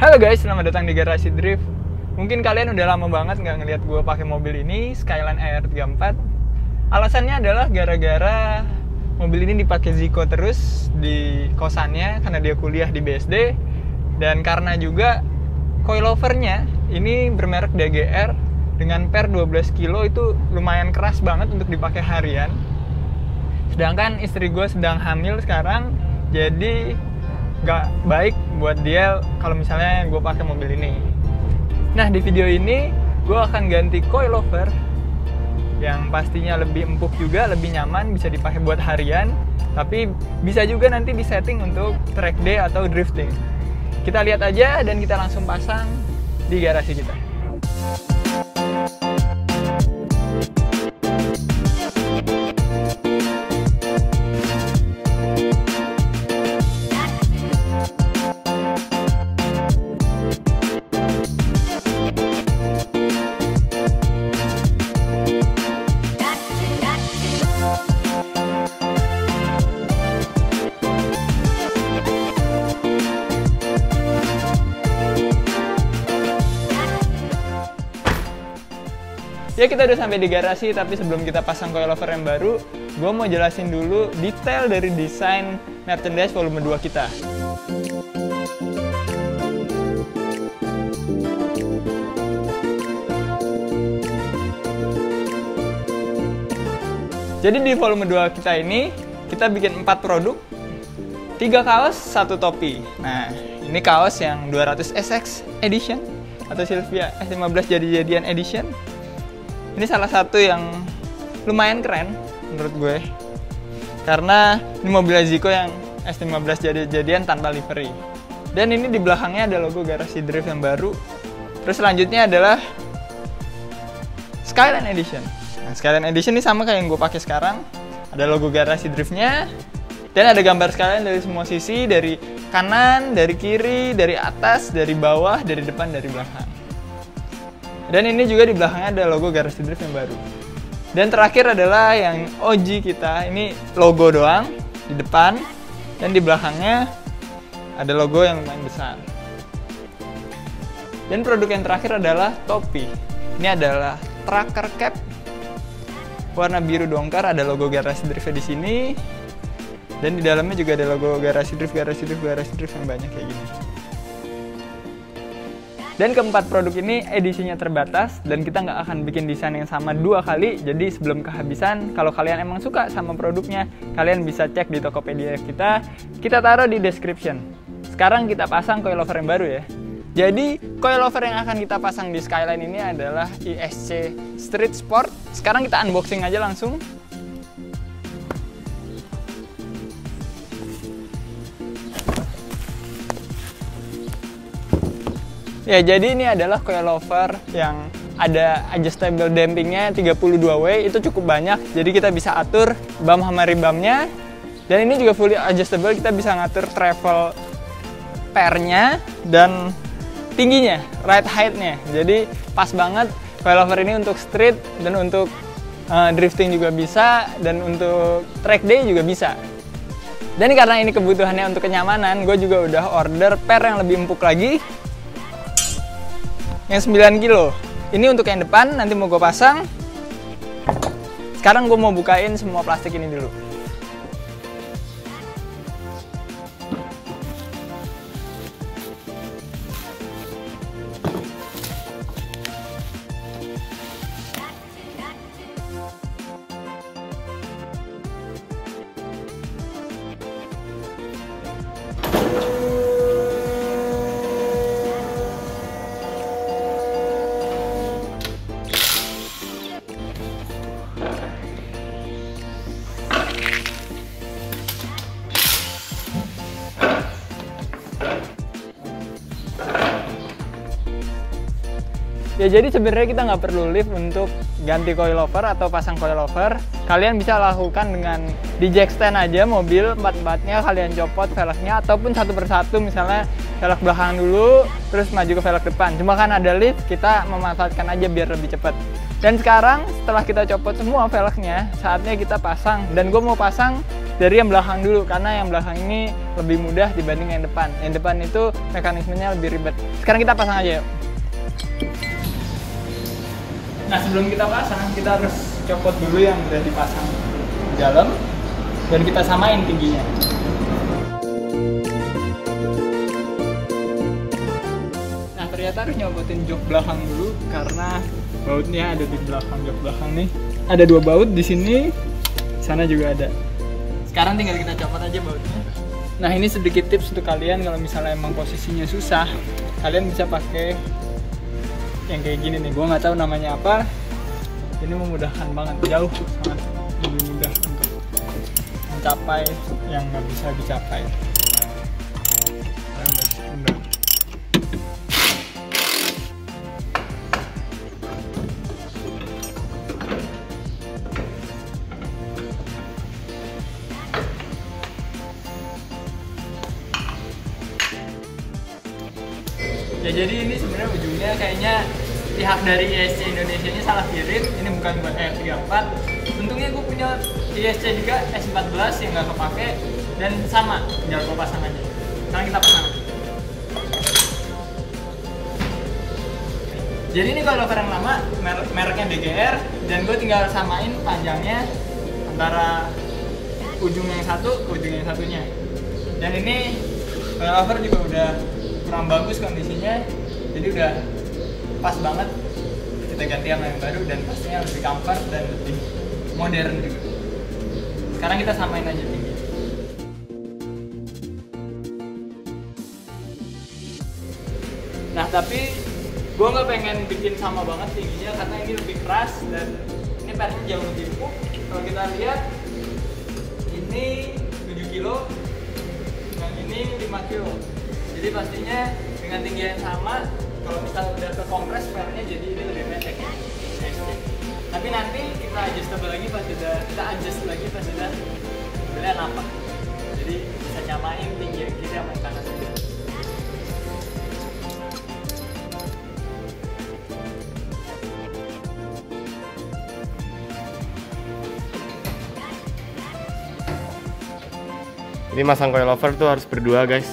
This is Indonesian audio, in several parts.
Halo guys, selamat datang di Garasi Drift. Mungkin kalian udah lama banget nggak ngeliat gue pakai mobil ini, Skyline AR34. Alasannya adalah gara-gara mobil ini dipakai Ziko terus di kosannya karena dia kuliah di BSD, dan karena juga coilovernya ini bermerek DGR dengan per 12 kilo itu lumayan keras banget untuk dipakai harian. Sedangkan istri gue sedang hamil sekarang, jadi gak baik buat dia kalau misalnya gue pakai mobil ini. Nah, di video ini gue akan ganti coilover yang pastinya lebih empuk juga, lebih nyaman, bisa dipakai buat harian, tapi bisa juga nanti disetting untuk track day atau drifting. Kita lihat aja dan kita langsung pasang di garasi kita. Ya, kita udah sampai di garasi, tapi sebelum kita pasang coilover yang baru, gue mau jelasin dulu detail dari desain merchandise volume 2 kita. Jadi di volume 2 kita ini, kita bikin 4 produk, 3 kaos, 1 topi. Nah, ini kaos yang 200 SX Edition, atau Silvia S15 jadi-jadian Edition. Ini salah satu yang lumayan keren menurut gue, karena ini mobil Ziko yang S15 jadi-jadian tanpa livery. Dan ini di belakangnya ada logo Garasi Drift yang baru. Terus selanjutnya adalah Skyline Edition. Nah, Skyline Edition ini sama kayak yang gue pakai sekarang. Ada logo Garasi Driftnya, dan ada gambar Skyline dari semua sisi, dari kanan, dari kiri, dari atas, dari bawah, dari depan, dari belakang. Dan ini juga di belakangnya ada logo Garasi Drift yang baru. Dan terakhir adalah yang OG kita, ini logo doang di depan, dan di belakangnya ada logo yang lumayan besar. Dan produk yang terakhir adalah topi. Ini adalah tracker cap warna biru dongkar, ada logo Garasi Drift di sini. Dan di dalamnya juga ada logo Garasi Drift, Garasi Drift, Garasi Drift yang banyak kayak gini. Dan keempat produk ini edisinya terbatas, dan kita nggak akan bikin desain yang sama 2 kali. Jadi sebelum kehabisan, kalau kalian emang suka sama produknya, kalian bisa cek di Tokopedia kita. Kita taruh di description. Sekarang kita pasang coilover yang baru ya. Jadi coilover yang akan kita pasang di Skyline ini adalah ISC Street Sport. Sekarang kita unboxing aja langsung. Ya, jadi ini adalah coilover yang ada adjustable dampingnya 32 way, itu cukup banyak. Jadi kita bisa atur bump sama rebumnya. Dan ini juga fully adjustable, kita bisa ngatur travel pairnya dan tingginya, ride height-nya. Jadi pas banget coilover ini untuk street, dan untuk drifting juga bisa, dan untuk track day juga bisa. Dan karena ini kebutuhannya untuk kenyamanan, gue juga udah order pair yang lebih empuk lagi, yang 9 kilo. Ini untuk yang depan, nanti mau gue pasang. Sekarang gue mau bukain semua plastik ini dulu. Ya, jadi sebenarnya kita nggak perlu lift untuk ganti coilover atau pasang coilover. Kalian bisa lakukan dengan di jack stand aja mobil, empat-empatnya kalian copot velgnya, ataupun satu persatu, misalnya velg belakang dulu, terus maju ke velg depan. Cuma kan ada lift, kita memanfaatkan aja biar lebih cepat. Dan sekarang setelah kita copot semua velgnya, saatnya kita pasang. Dan gue mau pasang dari yang belakang dulu, karena yang belakang ini lebih mudah dibanding yang depan. Yang depan itu mekanismenya lebih ribet. Sekarang kita pasang aja yuk. Nah, sebelum kita pasang, kita harus copot dulu yang udah dipasang di dalam dan kita samain tingginya. Nah, ternyata harus nyopotin jok belakang dulu karena bautnya ada di belakang. Jok belakang nih ada 2 baut di sini, sana juga ada. Sekarang tinggal kita copot aja bautnya. Nah, ini sedikit tips untuk kalian kalau misalnya emang posisinya susah, kalian bisa pakai yang kayak gini nih. Gue nggak tahu namanya apa. Ini memudahkan banget, jauh sangat lebih mudah untuk mencapai yang nggak bisa dicapai. Ya, jadi ini sebenarnya ujungnya kayaknya pihak dari ISC Indonesia ini salah kirim. Ini bukan buat ER34. Untungnya gue punya ISC juga S14 yang nggak kepake dan sama, tinggal gue pasang aja. Sekarang kita pasang. Jadi ini coilover yang lama, mereknya DGR, dan gue tinggal samain panjangnya antara ujung yang satu ke ujung yang satunya. Dan ini coilover juga udah kurang bagus kondisinya, jadi udah pas banget kita ganti sama yang baru dan pastinya lebih comfort dan lebih modern juga. Sekarang kita samain aja tinggi. Nah, tapi gue nggak pengen bikin sama banget tingginya karena ini lebih keras dan ini persnya jauh lebih empuk. Kalau kita lihat ini 7 kilo, yang ini 5 kilo. Jadi pastinya dengan tinggi yang sama, kalau misalnya udah ke kompres pernya jadi ini lebih pendek. Tapi nanti kita adjustable lagi pas udah mobilnya nampak. Jadi bisa nyamain tinggi yang kiri sama yang kanan. Jadi masang coilover tuh harus berdua, guys.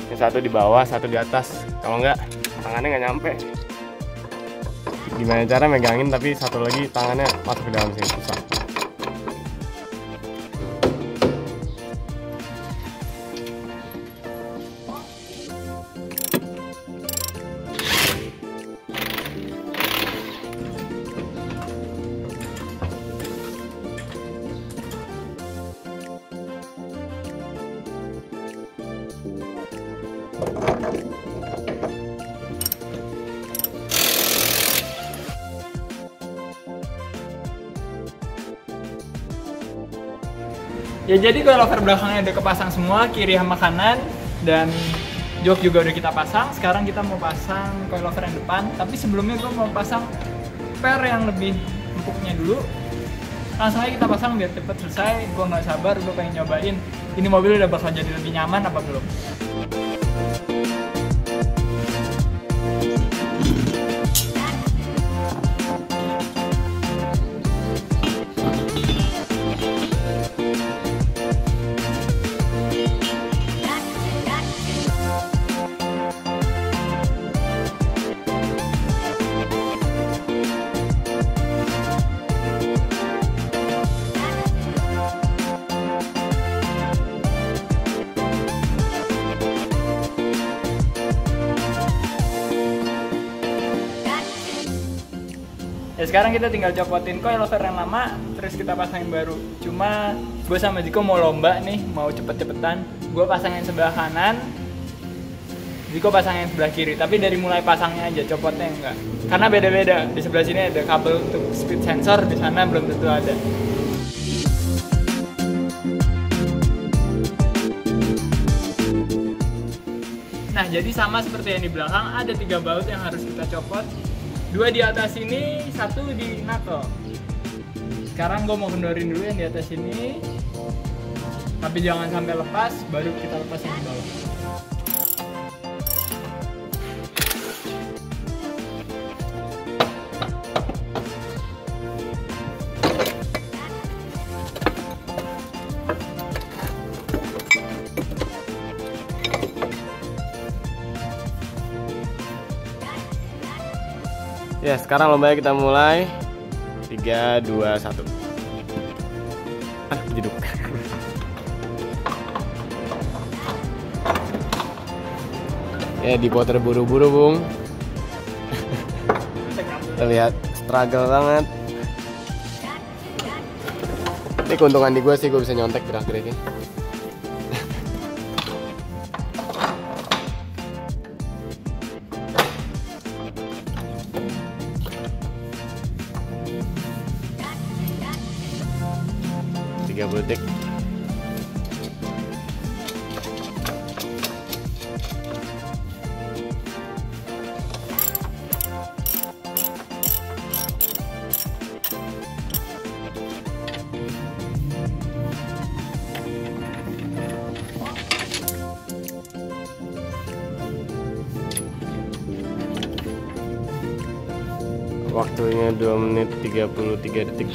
Yang satu di bawah, satu di atas. Kalau enggak, tangannya nggak nyampe. Gimana cara megangin tapi satu lagi tangannya masuk ke dalam sini, susah. Ya, jadi coilover belakangnya udah kepasang semua, kiri sama kanan, dan jok juga udah kita pasang. Sekarang kita mau pasang coilover yang depan, tapi sebelumnya gue mau pasang per yang lebih empuknya dulu. Langsung aja kita pasang biar cepet selesai. Gue nggak sabar, gue pengen nyobain ini mobil udah bakal jadi lebih nyaman apa belum. Ya, sekarang kita tinggal copotin coilover yang lama, terus kita pasang yang baru. Cuma gue sama Ziko mau lomba nih, mau cepet-cepetan. Gue pasang yang sebelah kanan, Ziko pasang yang sebelah kiri. Tapi dari mulai pasangnya aja, copotnya enggak. Karena beda-beda. Di sebelah sini ada kabel untuk speed sensor, di sana belum tentu ada. Nah, jadi sama seperti yang di belakang, ada 3 baut yang harus kita copot. 2 di atas ini, 1 di knuckle. Sekarang gue mau kendorin dulu yang di atas ini, tapi jangan sampai lepas, baru kita lepas yang di bawah. Ya, sekarang lombanya kita mulai. 3, 2, 1. Jeduk. Ya, diputer buru-buru, Bung. Terlihat struggle banget. Ini keuntungan di gue sih, gue bisa nyontek gerak-geriknya. Detik. Waktunya 2 menit 33 detik.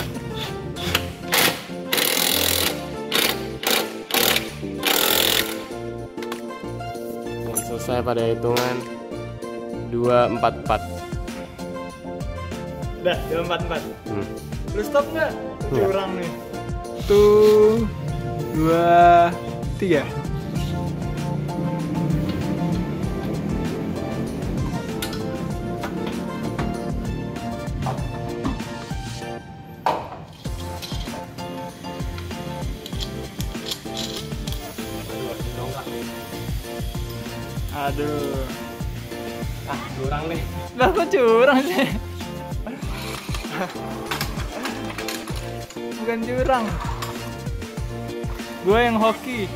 Selesai pada hitungan 244. Udah, 244. Lu stop nggak? Nggak. Curang nih. 1, 2, 3. Aduh. Curang nih. Lah kok curang sih? Bukan curang. Gue yang hoki.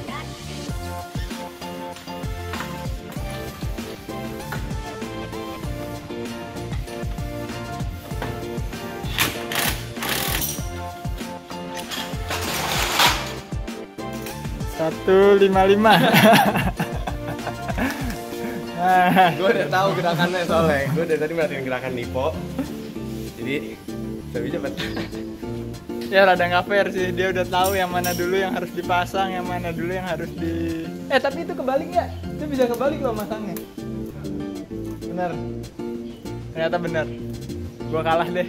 Satu 55. Gue udah tahu gerakannya soalnya. Gue dari tadi merhatiin gerakan Dipo. Jadi lebih cepet. Ya rada nggak fair sih, dia udah tahu yang mana dulu yang harus dipasang, yang mana dulu yang harus di... tapi itu kebalik nggak? Itu bisa kebalik loh masangnya. Bener. Ternyata bener. Gua kalah deh.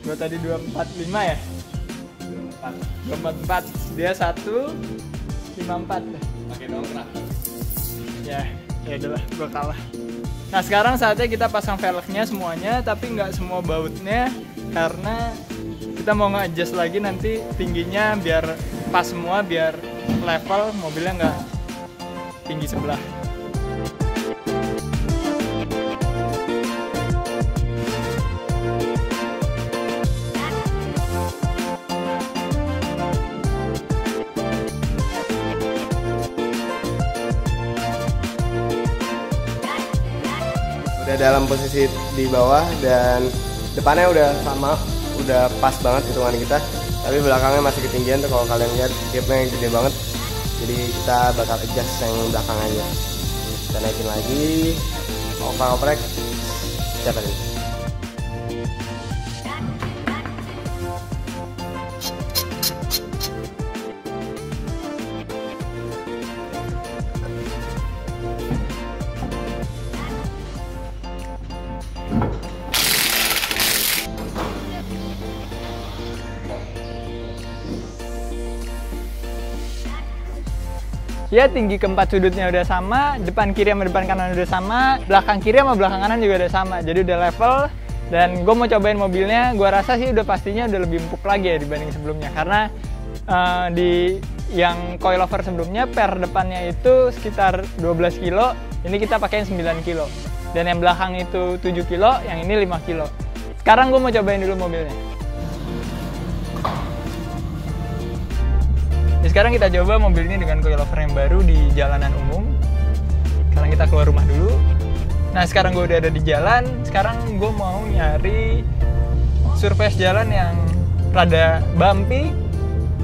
Gua tadi 245 ya? 244. Dia 154 deh. Pakai dongkrak. Ya udahlah, gua kalah. Nah sekarang saatnya kita pasang velgnya semuanya, tapi nggak semua bautnya, karena kita mau nge-adjust lagi nanti tingginya biar pas semua, biar level mobilnya nggak tinggi sebelah. Udah dalam posisi di bawah dan depannya udah sama, udah pas banget hitungan kita, tapi belakangnya masih ketinggian tuh. Kalau kalian lihat gapnya gede banget, jadi kita bakal adjust yang belakang aja. Kita naikin lagi, oprek, siapa nih? Ya tinggi keempat sudutnya udah sama, depan kiri sama depan kanan udah sama, belakang kiri sama belakang kanan juga udah sama, jadi udah level. Dan gue mau cobain mobilnya, gue rasa sih udah pastinya udah lebih empuk lagi ya dibanding sebelumnya, karena di yang coilover sebelumnya per depannya itu sekitar 12 kilo, ini kita pakein 9 kilo, dan yang belakang itu 7 kilo, yang ini 5 kilo. Sekarang gue mau cobain dulu mobilnya. Sekarang kita coba mobil ini dengan coilover yang baru di jalanan umum. Sekarang kita keluar rumah dulu. Nah sekarang gue udah ada di jalan. Sekarang gue mau nyari surface jalan yang rada bumpy.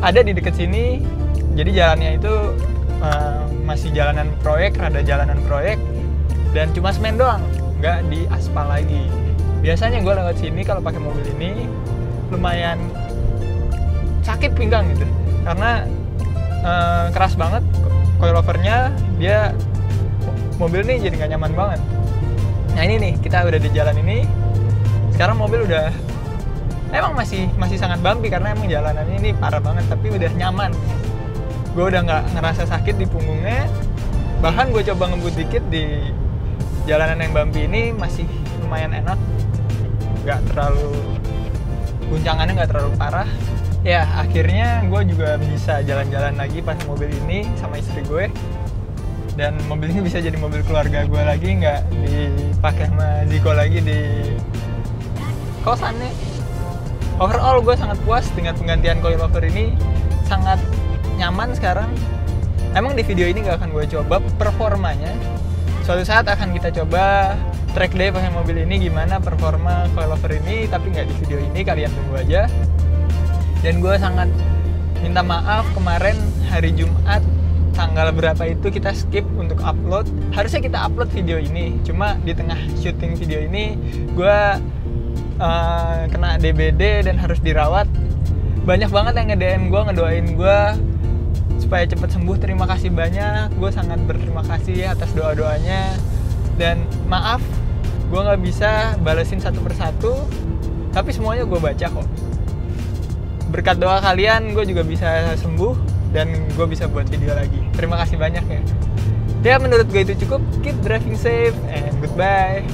Ada di deket sini. Jadi jalannya itu masih jalanan proyek, rada jalanan proyek. Dan cuma semen doang, nggak di aspal lagi. Biasanya gue lewat sini kalau pakai mobil ini lumayan sakit pinggang gitu, karena keras banget coilovernya, dia mobil ini jadi nggak nyaman banget. Nah ini nih, kita udah di jalan ini. Sekarang mobil udah emang masih sangat bumpy karena emang jalanannya ini parah banget, tapi udah nyaman. Gue udah nggak ngerasa sakit di punggungnya. Bahkan gue coba ngebut dikit di jalanan yang bumpy ini masih lumayan enak, nggak terlalu, guncangannya nggak terlalu parah. Ya akhirnya gue juga bisa jalan-jalan lagi pakai mobil ini sama istri gue, dan mobil ini bisa jadi mobil keluarga gue lagi, nggak dipakai sama Ziko lagi di kosannya. Overall gue sangat puas dengan penggantian coilover ini, sangat nyaman sekarang. Emang di video ini nggak akan gue coba performanya, suatu saat akan kita coba track day pakai mobil ini gimana performa coilover ini, tapi nggak di video ini, kalian tunggu aja. Dan gue sangat minta maaf kemarin hari Jumat tanggal berapa itu kita skip untuk upload. Harusnya kita upload video ini, cuma di tengah syuting video ini gue kena DBD dan harus dirawat. Banyak banget yang nge-DM gue, ngedoain gue supaya cepat sembuh. Terima kasih banyak, gue sangat berterima kasih atas doa-doanya. Dan maaf, gue nggak bisa balesin satu persatu, tapi semuanya gue baca kok. Berkat doa kalian, gue juga bisa sembuh dan gue bisa buat video lagi. Terima kasih banyak ya. Ya menurut gue itu cukup. Keep driving safe and goodbye.